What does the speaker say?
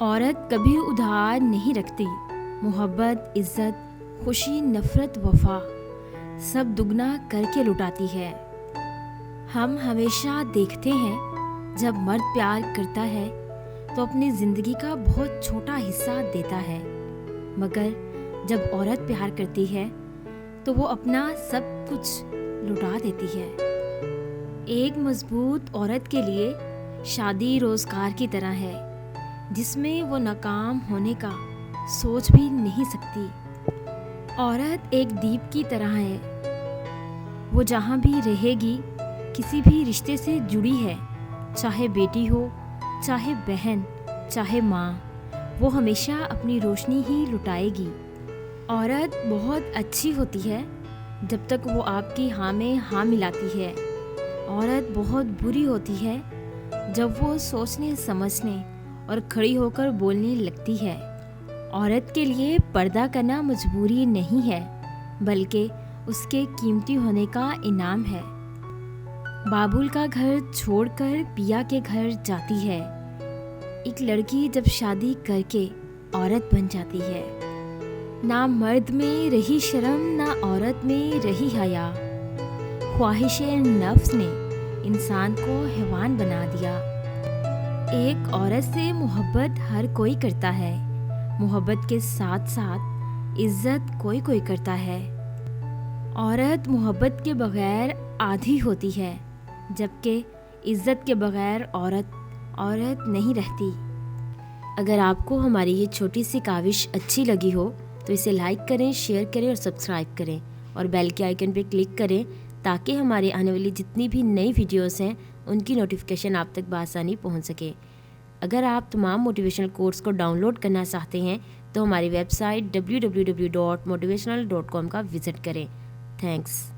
عورت کبھی ادھار نہیں رکھتی، محبت، عزت، خوشی، نفرت، وفا سب دگنا کر کے لٹاتی ہے۔ ہم ہمیشہ دیکھتے ہیں جب مرد پیار کرتا ہے تو اپنی زندگی کا بہت چھوٹا حصہ دیتا ہے، مگر جب عورت پیار کرتی ہے تو وہ اپنا سب کچھ لٹا دیتی ہے۔ ایک مضبوط عورت کے لیے شادی روزگار کی طرح ہے جس میں وہ ناکام ہونے کا سوچ بھی نہیں سکتی۔ عورت ایک دیپ کی طرح ہے، وہ جہاں بھی رہے گی کسی بھی رشتے سے جڑی ہے، چاہے بیٹی ہو، چاہے بہن، چاہے ماں، وہ ہمیشہ اپنی روشنی ہی لٹائے گی۔ عورت بہت اچھی ہوتی ہے جب تک وہ آپ کی ہاں میں ہاں ملاتی ہے۔ عورت بہت بری ہوتی ہے جب وہ سوچنے سمجھنے اور کھڑی ہو کر بولنے لگتی ہے۔ عورت کے لیے پردہ کرنا مجبوری نہیں ہے بلکہ اس کے قیمتی ہونے کا انعام ہے۔ بابول کا گھر چھوڑ کر پیا کے گھر جاتی ہے، ایک لڑکی جب شادی کر کے عورت بن جاتی ہے۔ نہ مرد میں رہی شرم، نہ عورت میں رہی حیا، خواہش نفس نے انسان کو حیوان بنا دیا۔ ایک عورت سے محبت ہر کوئی کرتا ہے، محبت کے ساتھ ساتھ عزت کوئی کوئی کرتا ہے۔ عورت محبت کے بغیر آدھی ہوتی ہے، جبکہ عزت کے بغیر عورت نہیں رہتی۔ اگر آپ کو ہماری یہ چھوٹی سی کاوش اچھی لگی ہو تو اسے لائک کریں، شیئر کریں اور سبسکرائب کریں، اور بیل کے آئیکن پہ کلک کریں تاکہ ہمارے آنے والی جتنی بھی نئی ویڈیوز ہیں ان کی نوٹیفیکیشن آپ تک بآسانی پہنچ سکے۔ اگر آپ تمام موٹیویشنل کورس کو ڈاؤن لوڈ کرنا چاہتے ہیں تو ہماری ویب سائٹ www.motivational.com کا وزٹ کریں۔ تھینکس۔